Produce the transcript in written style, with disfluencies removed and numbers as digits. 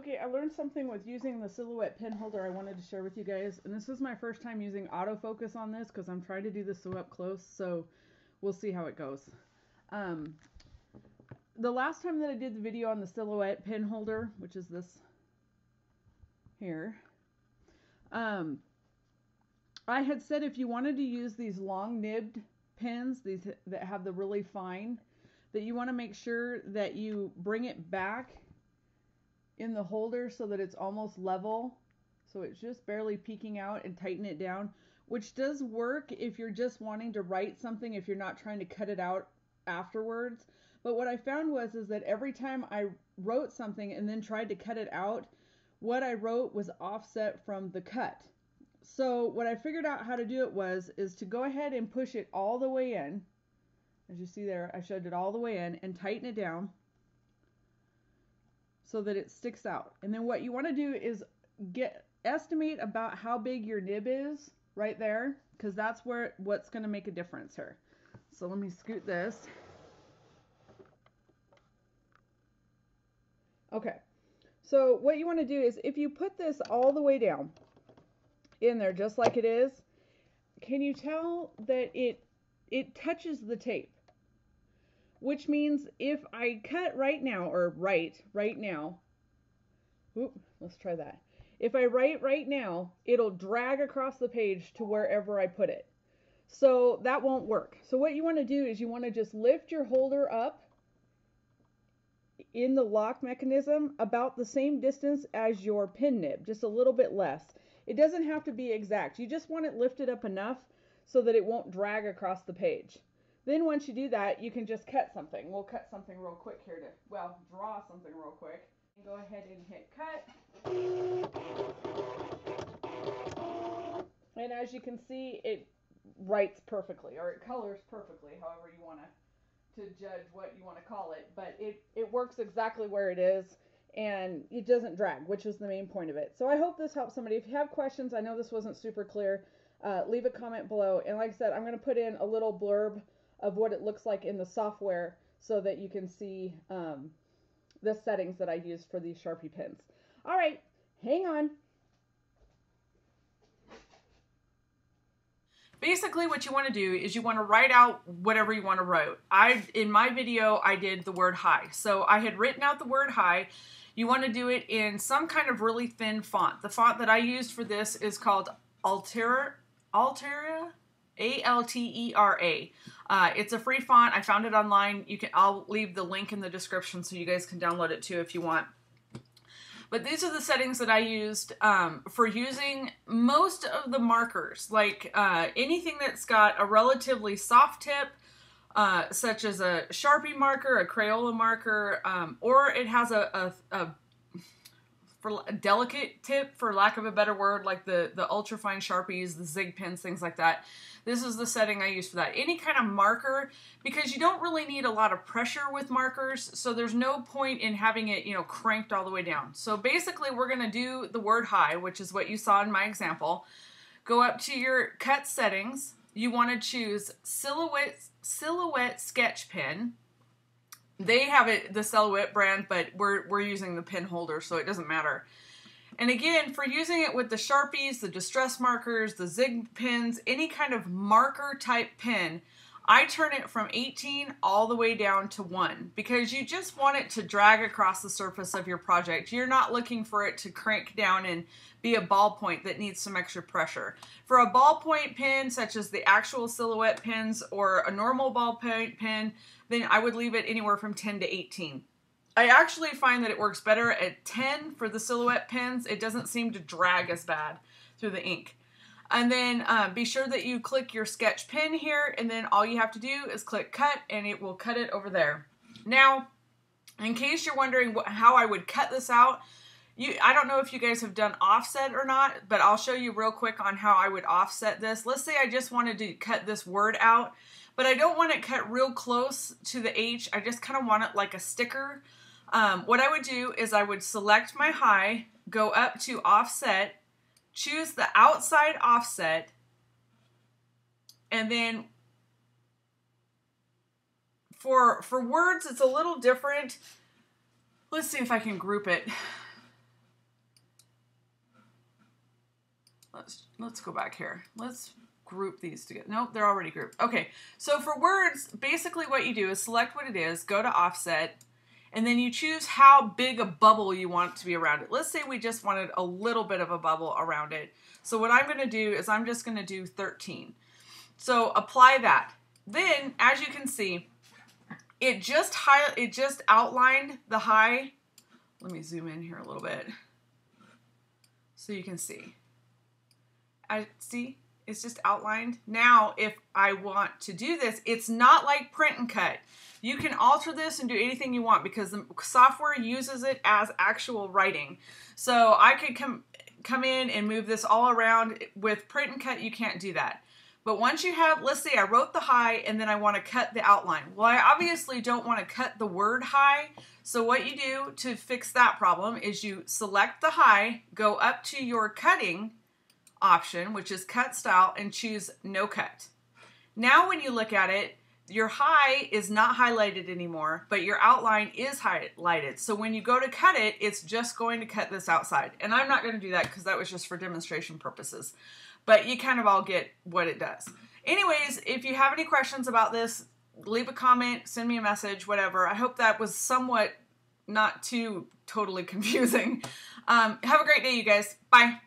Okay, I learned something with using the silhouette pin holder I wanted to share with you guys. And this is my first time using autofocus on this because I'm trying to do this so up close. So we'll see how it goes. Um, the last time that I did the video on the silhouette pin holder, which is this here, I had said if you wanted to use these long nibbed pins, these that have the really fine, that you want to make sure that you bring it back in the holder so that it's almost level, so it's just barely peeking out, and tighten it down, which does work if you're just wanting to write something, if you're not trying to cut it out afterwards. But what I found was is that every time I wrote something and then tried to cut it out, what I wrote was offset from the cut. So what I figured out how to do it is to go ahead and push it all the way in. As you see there, I shoved it all the way in and tighten it down so that it sticks out. And then what you want to do is estimate about how big your nib is right there, because that's what's going to make a difference here. So let me scoot this. Okay, so what you want to do is, if you put this all the way down in there just like it is, can you tell that it touches the tape? Which means if I cut right now, or write right now, let's try that. If I write right now, it'll drag across the page to wherever I put it. So that won't work. So what you want to do is you want to just lift your holder up in the lock mechanism about the same distance as your pin nib, just a little bit less. It doesn't have to be exact. You just want it lifted up enough so that it won't drag across the page. Then once you do that, you can just cut something. We'll cut something real quick here draw something real quick. Go ahead and hit cut. And as you can see, it writes perfectly, or it colors perfectly, however you want to judge what you want to call it. But it works exactly where it is, and it doesn't drag, which is the main point of it. So I hope this helps somebody. If you have questions, I know this wasn't super clear, leave a comment below. And like I said, I'm going to put in a little blurb of what it looks like in the software so that you can see the settings that I use for these Sharpie pins. All right, hang on. Basically what you want to do is you want to write out whatever you want to write. In my video, I did the word hi. So I had written out the word hi. You want to do it in some kind of really thin font. The font that I used for this is called Altera, A-L-T-E-R-A. It's a free font. I found it online. I'll leave the link in the description so you guys can download it too if you want. But these are the settings that I used for using most of the markers, like anything that's got a relatively soft tip, such as a Sharpie marker, a Crayola marker, or it has a delicate tip, for lack of a better word, like the ultrafine Sharpies, the Zig pens, things like that. This is the setting I use for that. Any kind of marker, because you don't really need a lot of pressure with markers, so there's no point in having it, cranked all the way down. So basically we're going to do the word hi, which is what you saw in my example. Go up to your cut settings. You want to choose Silhouette Sketch Pen. They have the Silhouette brand, but we're using the pen holder, so it doesn't matter. And again, for using it with the Sharpies, the distress markers, the Zig pens, any kind of marker type pen, I turn it from 18 all the way down to 1, because you just want it to drag across the surface of your project. You're not looking for it to crank down and be a ballpoint that needs some extra pressure. For a ballpoint pen, such as the actual Silhouette pens or a normal ballpoint pen, then I would leave it anywhere from 10 to 18. I actually find that it works better at 10 for the Silhouette pens. It doesn't seem to drag as bad through the ink. And then be sure that you click your sketch pen here, and then all you have to do is click cut, and it will cut it over there. Now, in case you're wondering how I would cut this out, I don't know if you guys have done offset or not, but I'll show you real quick on how I would offset this. Let's say I just wanted to cut this word out, but I don't want it cut real close to the H. I just kind of want it like a sticker. What I would do is I would select my hi, go up to offset, choose the outside offset, and then for words it's a little different. Let's see if I can group it. let's go back here. Let's group these together. Nope, they're already grouped. Okay, so for words, basically what you do is select what it is, go to offset, and then you choose how big a bubble you want it to be around it. Let's say we just wanted a little bit of a bubble around it. So what I'm going to do is I'm just going to do 13. So apply that. Then, as you can see, it just outlined the high. Let me zoom in here a little bit so you can see. See, it's just outlined. Now, if I want to do this, it's not like print and cut. You can alter this and do anything you want because the software uses it as actual writing. So I could come in and move this all around. With print and cut, you can't do that. But once you have, let's say I wrote the high and then I want to cut the outline. Well, I obviously don't want to cut the word high. So what you do to fix that problem is you select the high, go up to your cutting option, which is cut style, and choose no cut. Now when you look at it, your high is not highlighted anymore, but your outline is highlighted. So when you go to cut it, it's just going to cut this outside. And I'm not going to do that because that was just for demonstration purposes. But you kind of all get what it does. Anyways, if you have any questions about this, leave a comment, send me a message, whatever. I hope that was somewhat not too totally confusing. Have a great day, you guys. Bye.